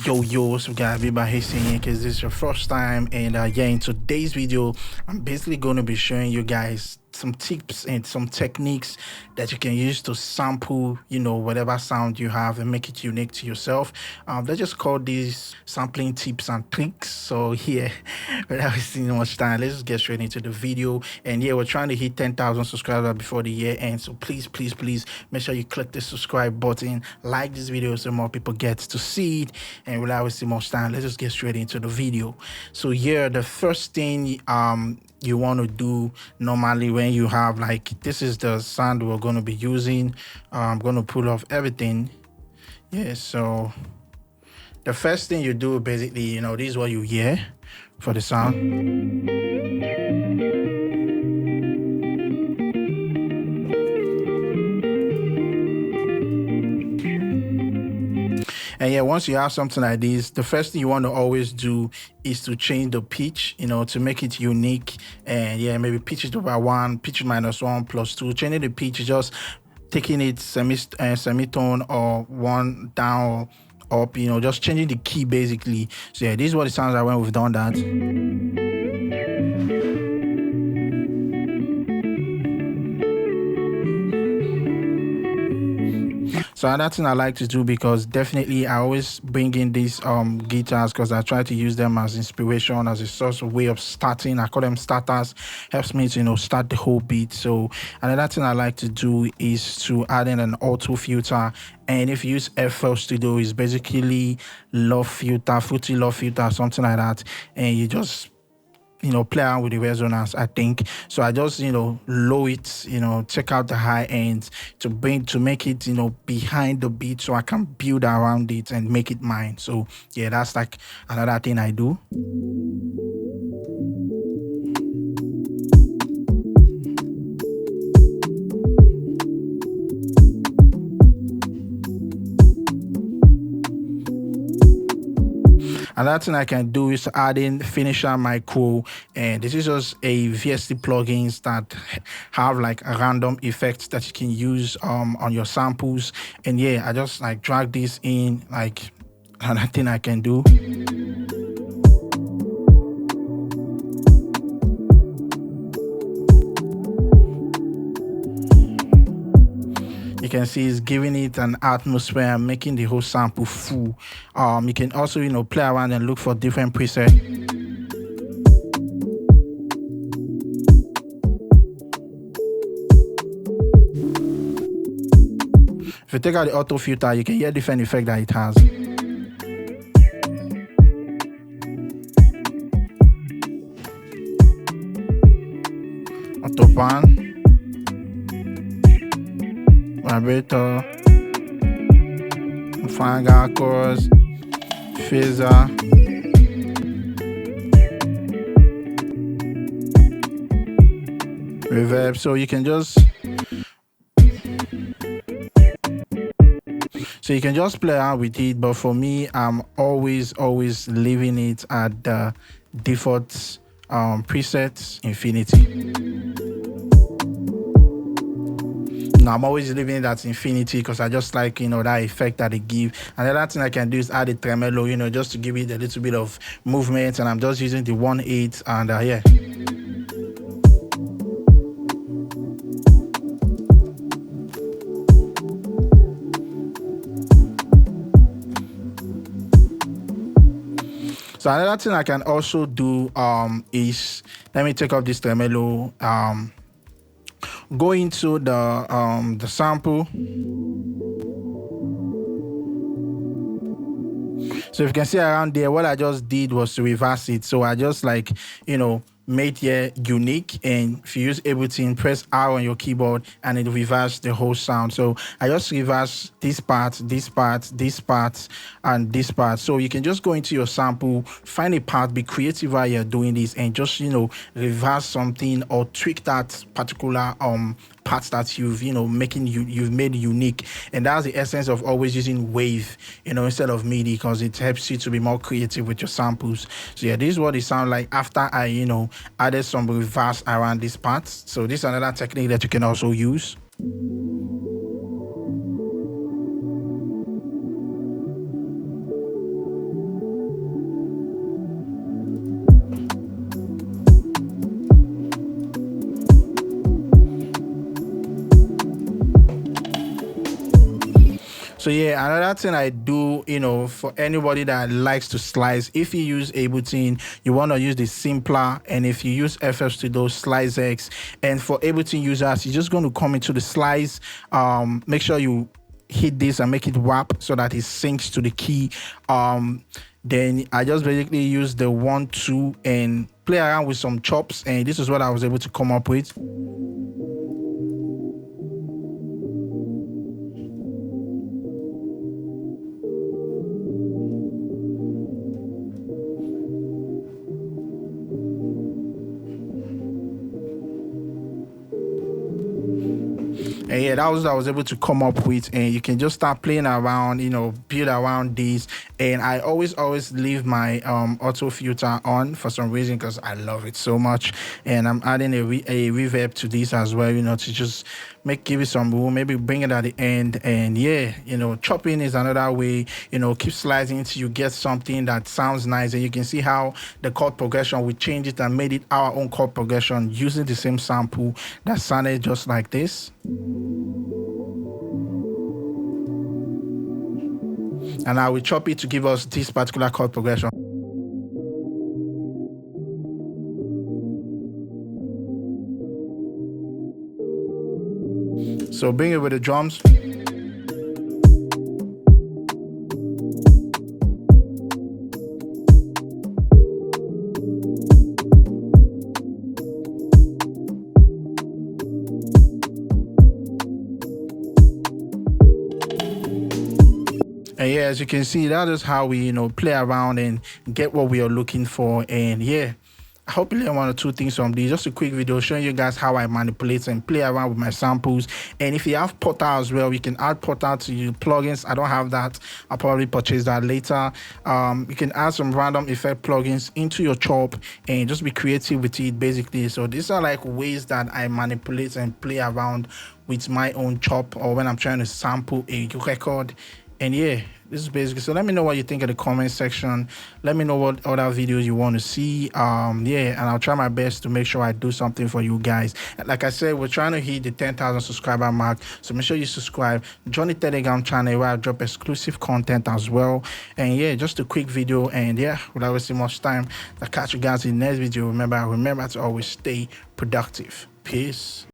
Yo, so guys, BeatsbyHcien because this is your first time, and yeah, in today's video, I'm basically going to be showing you guys some tips and some techniques that you can use to sample, whatever sound you have and make it unique to yourself. Let's just call these sampling tips and tricks. So yeah, without wasting much time, let's just get straight into the video. And yeah, we're trying to hit 10,000 subscribers before the year ends. So please make sure you click the subscribe button, like this video so more people get to see it. And without wasting much time, let's just get straight into the video. So yeah, the first thing you want to do normally when you have, like, this is the sound we're going to be using. I'm going to pull off everything. Yeah, so the first thing you do basically, this is what you hear for the sound. And yeah, once you have something like this, the first thing you want to always do is to change the pitch, to make it unique. And yeah, maybe pitch it by 1, pitch -1 +2. Changing the pitch is just taking it semitone or 1 down or up, just changing the key basically. So yeah, this is what it sounds like when we've done that. So another thing I like to do, because definitely I always bring in these guitars because I try to use them as inspiration, as a source of way of starting. I call them starters. Helps me to start the whole beat. So another thing I like to do is to add in an auto filter. And if you use FL Studio, it's basically love filter, fruity love filter, something like that. And you just play around with the resonance, I think. So I just low it, check out the high end to make it behind the beat, so I can build around it and make it mine. So yeah, that's like another thing I do. Another thing I can do is add in finisher micro, and this is just a VST plugins that have like a random effects that you can use on your samples. And yeah, I just like drag this in, like another thing I can do. You can see it's giving it an atmosphere and making the whole sample full. You can also play around and look for different presets. If you take out the auto filter, you can hear different effect that it has. Auto pan, vibrator, final chorus, phaser, reverb. So you can just play around with it. But for me, I'm always leaving it at the default preset infinity. I'm always leaving it at infinity because I just like that effect that it gives. Another thing I can do is add a tremolo, just to give it a little bit of movement, and I'm just using the 1/8, and yeah. So another thing I can also do is, let me take up this tremolo, go into the sample. So if you can see around there, what I just did was to reverse it. So I just made here unique, and if you use Ableton, press R on your keyboard and it reverse the whole sound. So I just reverse this part, this part, this part, and this part. So you can just go into your sample, find a part, be creative while you're doing this, and just reverse something or tweak that particular parts that you've made unique. And that's the essence of always using wave instead of MIDI, because it helps you to be more creative with your samples. So yeah, this is what it sounds like after I added some reverse around this part. So this is another technique that you can also use. So yeah, another thing I do, for anybody that likes to slice, if you use Ableton, you want to use the simpler, and if you use FL Studio, Slice X. And for Ableton users, you're just going to come into the slice. Make sure you hit this and make it WAP so that it syncs to the key. Then I just basically use the 1 2 and play around with some chops, and this is what I was able to come up with. And yeah, that was what I was able to come up with, and you can just start playing around, build around these. And I always leave my auto filter on for some reason, because I love it so much. And I'm adding a reverb to this as well, to just give it some room, maybe bring it at the end. And yeah, chopping is another way. Keep slicing until you get something that sounds nice. And you can see how the chord progression, we changed it and made it our own chord progression using the same sample that sounded just like this. And I will chop it to give us this particular chord progression. So bring it with the drums. And yeah, as you can see, that is how we, play around and get what we are looking for. And yeah, I hope you learn 1 or 2 things from this. Just a quick video showing you guys how I manipulate and play around with my samples. And if you have Portal as well, you can add Portal to your plugins. I don't have that. I'll probably purchase that later. You can add some random effect plugins into your chop and just be creative with it, basically. So these are like ways that I manipulate and play around with my own chop, or when I'm trying to sample a record. And yeah, this is basically, so let me know what you think in the comment section. Let me know what other videos you want to see. Yeah, and I'll try my best to make sure I do something for you guys. And like I said, we're trying to hit the 10,000 subscriber mark, so make sure you subscribe. Join the Telegram channel where I drop exclusive content as well. And yeah, just a quick video. And yeah, without wasting much time, I'll catch you guys in the next video. Remember to always stay productive. Peace.